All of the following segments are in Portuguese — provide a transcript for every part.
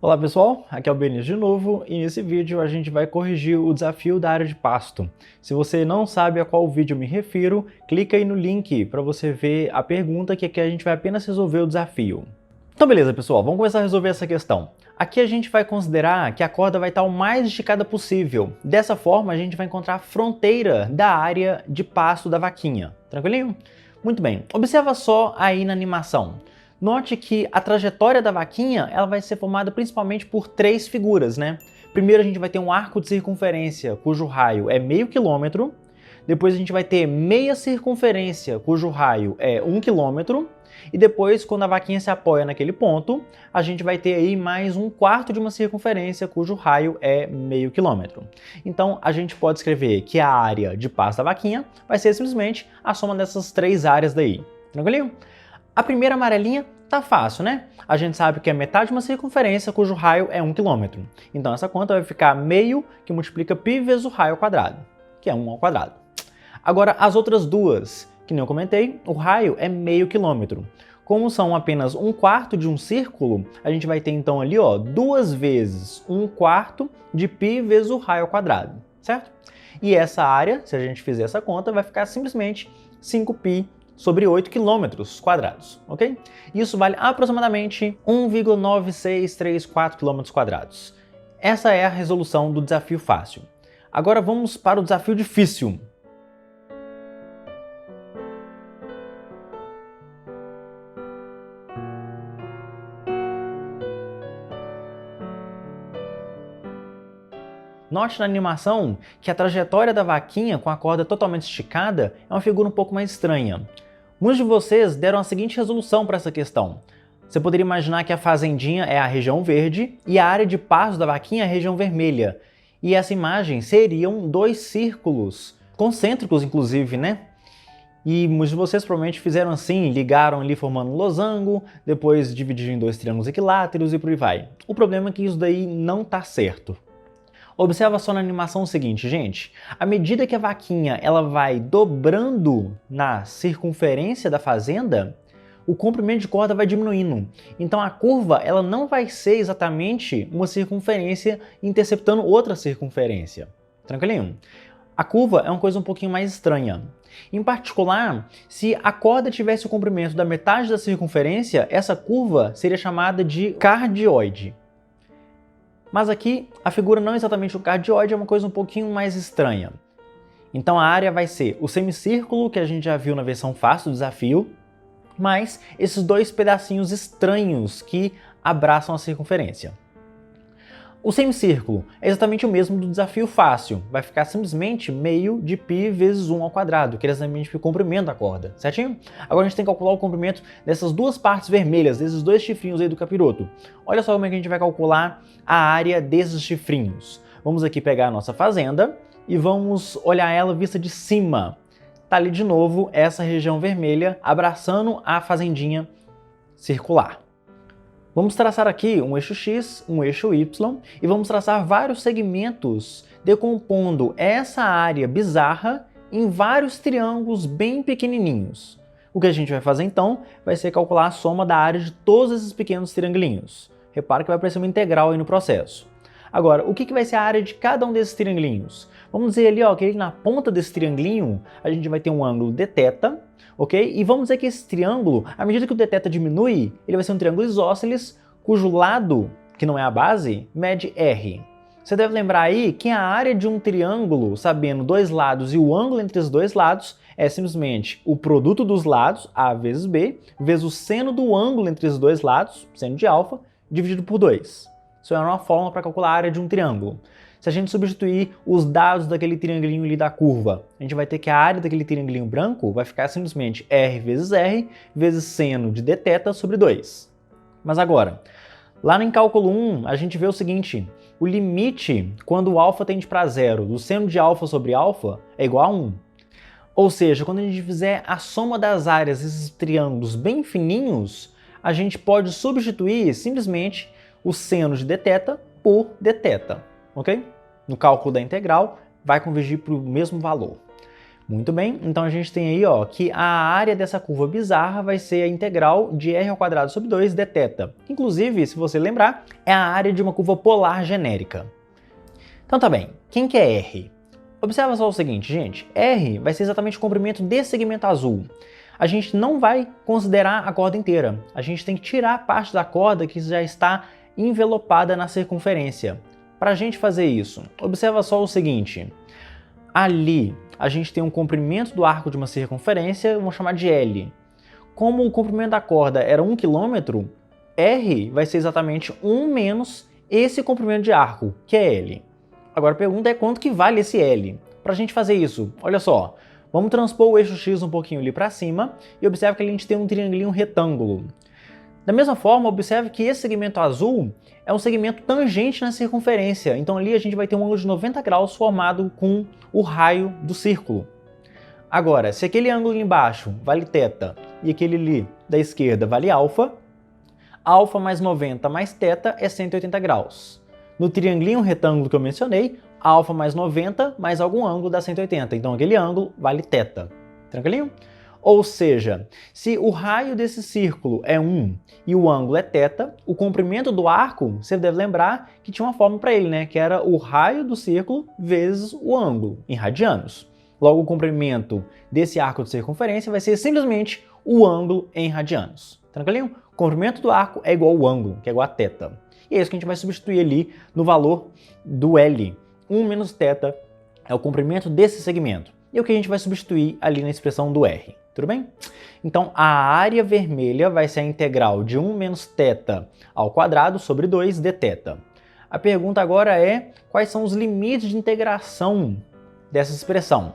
Olá pessoal, aqui é o Benício de novo e nesse vídeo a gente vai corrigir o desafio da área de pasto. Se você não sabe a qual vídeo eu me refiro, clica aí no link para você ver a pergunta que aqui a gente vai apenas resolver o desafio. Então beleza pessoal, vamos começar a resolver essa questão. Aqui a gente vai considerar que a corda vai estar o mais esticada possível. Dessa forma a gente vai encontrar a fronteira da área de pasto da vaquinha. Tranquilinho? Muito bem, observa só aí na animação. Note que a trajetória da vaquinha ela vai ser formada principalmente por três figuras, né? Primeiro a gente vai ter um arco de circunferência, cujo raio é meio quilômetro. Depois a gente vai ter meia circunferência, cujo raio é 1 quilômetro. E depois, quando a vaquinha se apoia naquele ponto, a gente vai ter aí mais um quarto de uma circunferência, cujo raio é meio quilômetro. Então a gente pode escrever que a área de pasto da vaquinha vai ser simplesmente a soma dessas três áreas daí. Tranquilinho? A primeira amarelinha tá fácil, né? A gente sabe que é metade de uma circunferência cujo raio é 1 km. Então essa conta vai ficar meio que multiplica π vezes o raio ao quadrado, que é 1 ao quadrado. Agora as outras duas, que nem eu comentei, o raio é meio quilômetro. Como são apenas um quarto de um círculo, a gente vai ter então ali, ó, 2 vezes 1/4 de π vezes o raio ao quadrado, certo? E essa área, se a gente fizer essa conta, vai ficar simplesmente 5π sobre 8 quilômetros quadrados, ok? Isso vale aproximadamente 1,9634 quilômetros quadrados. Essa é a resolução do desafio fácil. Agora vamos para o desafio difícil. Note na animação que a trajetória da vaquinha com a corda totalmente esticada é uma figura um pouco mais estranha. Muitos de vocês deram a seguinte resolução para essa questão. Você poderia imaginar que a fazendinha é a região verde e a área de pasto da vaquinha é a região vermelha. E essa imagem seriam dois círculos, concêntricos inclusive, né? E muitos de vocês provavelmente fizeram assim, ligaram ali formando um losango, depois dividiram em dois triângulos equiláteros e por aí vai. O problema é que isso daí não está certo. Observa só na animação o seguinte, gente. À medida que a vaquinha ela vai dobrando na circunferência da fazenda, o comprimento de corda vai diminuindo. Então a curva ela não vai ser exatamente uma circunferência interceptando outra circunferência. Tranquilinho? A curva é uma coisa um pouquinho mais estranha. Em particular, se a corda tivesse o comprimento da metade da circunferência, essa curva seria chamada de cardioide. Mas aqui a figura não é exatamente o cardioide, é uma coisa um pouquinho mais estranha. Então a área vai ser o semicírculo que a gente já viu na versão fácil do desafio, mais esses dois pedacinhos estranhos que abraçam a circunferência. O semicírculo é exatamente o mesmo do desafio fácil, vai ficar simplesmente meio de π vezes 1 ao quadrado, que é exatamente o comprimento da corda, certinho? Agora a gente tem que calcular o comprimento dessas duas partes vermelhas, desses dois chifrinhos aí do capiroto. Olha só como é que a gente vai calcular a área desses chifrinhos. Vamos aqui pegar a nossa fazenda e vamos olhar ela vista de cima. Tá ali de novo essa região vermelha abraçando a fazendinha circular. Vamos traçar aqui um eixo X, um eixo Y e vamos traçar vários segmentos decompondo essa área bizarra em vários triângulos bem pequenininhos. O que a gente vai fazer então vai ser calcular a soma da área de todos esses pequenos triangulinhos. Repara que vai aparecer uma integral aí no processo. Agora, o que vai ser a área de cada um desses triangulinhos? Vamos dizer ali ó, que na ponta desse triangulinho a gente vai ter um ângulo dθ, ok? E vamos dizer que esse triângulo, à medida que o dθ diminui, ele vai ser um triângulo isósceles, cujo lado, que não é a base, mede r. Você deve lembrar aí que a área de um triângulo, sabendo dois lados e o ângulo entre os dois lados, é simplesmente o produto dos lados, a vezes b, vezes o seno do ângulo entre os dois lados, seno de alfa, dividido por 2. Isso é uma fórmula para calcular a área de um triângulo. Se a gente substituir os dados daquele triangulinho ali da curva, a gente vai ter que a área daquele triangulinho branco vai ficar simplesmente r vezes seno de dθ sobre 2. Mas agora, lá no cálculo 1, a gente vê o seguinte, o limite quando o alfa tende para zero do seno de alfa sobre alfa é igual a 1. Ou seja, quando a gente fizer a soma das áreas desses triângulos bem fininhos, a gente pode substituir simplesmente o seno de dθ por dθ. Ok? No cálculo da integral, vai convergir para o mesmo valor. Muito bem, então a gente tem aí ó, que a área dessa curva bizarra vai ser a integral de r ao quadrado sobre 2 dθ. Inclusive, se você lembrar, é a área de uma curva polar genérica. Então tá bem, quem que é R? Observa só o seguinte, gente, R vai ser exatamente o comprimento desse segmento azul. A gente não vai considerar a corda inteira, a gente tem que tirar a parte da corda que já está envelopada na circunferência. Para a gente fazer isso, observa só o seguinte, ali a gente tem um comprimento do arco de uma circunferência, vamos chamar de L. Como o comprimento da corda era 1 km, R vai ser exatamente 1 menos esse comprimento de arco, que é L. Agora a pergunta é quanto que vale esse L? Para a gente fazer isso, olha só, vamos transpor o eixo X um pouquinho ali para cima e observe que a gente tem um triangulinho retângulo. Da mesma forma, observe que esse segmento azul é um segmento tangente na circunferência, então ali a gente vai ter um ângulo de 90 graus formado com o raio do círculo. Agora, se aquele ângulo ali embaixo vale θ e aquele ali da esquerda vale alfa, alfa mais 90 mais θ é 180 graus. No triangulinho retângulo que eu mencionei, alfa mais 90 mais algum ângulo dá 180, então aquele ângulo vale θ. Tranquilinho? Ou seja, se o raio desse círculo é 1 e o ângulo é θ, o comprimento do arco, você deve lembrar que tinha uma fórmula para ele, né? Que era o raio do círculo vezes o ângulo, em radianos. Logo, o comprimento desse arco de circunferência vai ser simplesmente o ângulo em radianos. Tranquilinho? O comprimento do arco é igual ao ângulo, que é igual a θ. E é isso que a gente vai substituir ali no valor do L. 1 menos θ é o comprimento desse segmento. E é o que a gente vai substituir ali na expressão do R. Tudo bem? Então, a área vermelha vai ser a integral de 1 menos θ ao quadrado sobre 2 dθ. A pergunta agora é quais são os limites de integração dessa expressão.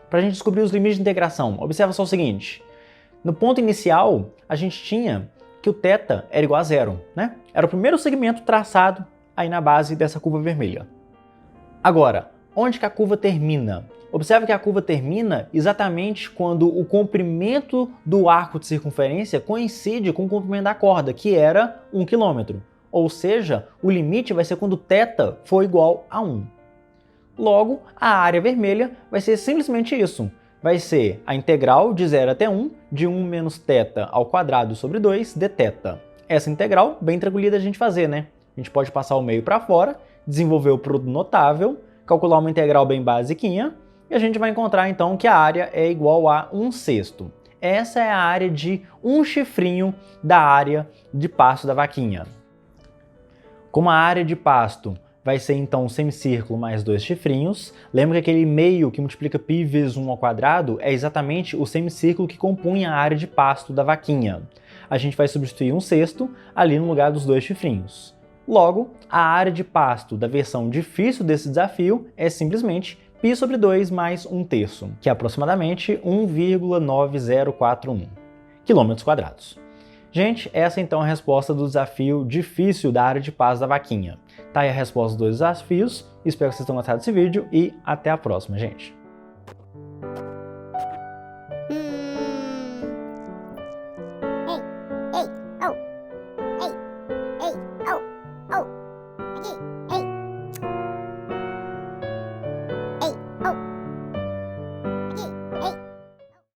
Para a gente descobrir os limites de integração, observa só o seguinte. No ponto inicial, a gente tinha que o θ era igual a zero, né? Era o primeiro segmento traçado aí na base dessa curva vermelha. Agora, onde que a curva termina? Observe que a curva termina exatamente quando o comprimento do arco de circunferência coincide com o comprimento da corda, que era 1 km. Ou seja, o limite vai ser quando θ for igual a 1. Logo, a área vermelha vai ser simplesmente isso. Vai ser a integral de 0 até 1 de 1 menos θ ao quadrado sobre 2 dθ. Essa integral, bem tranquila da gente fazer, né? A gente pode passar o meio para fora, desenvolver o produto notável, calcular uma integral bem basiquinha, e a gente vai encontrar então que a área é igual a 1/6. Essa é a área de um chifrinho da área de pasto da vaquinha. Como a área de pasto vai ser então um semicírculo mais 2 chifrinhos, lembra que aquele meio que multiplica π vezes 1 ao quadrado é exatamente o semicírculo que compunha a área de pasto da vaquinha. A gente vai substituir 1/6 ali no lugar dos 2 chifrinhos. Logo, a área de pasto da versão difícil desse desafio é simplesmente π sobre 2 mais 1/3, que é aproximadamente 1,9041 km². Gente, essa então é a resposta do desafio difícil da área de pasto da vaquinha. Tá aí a resposta dos dois desafios, espero que vocês tenham gostado desse vídeo e até a próxima, gente!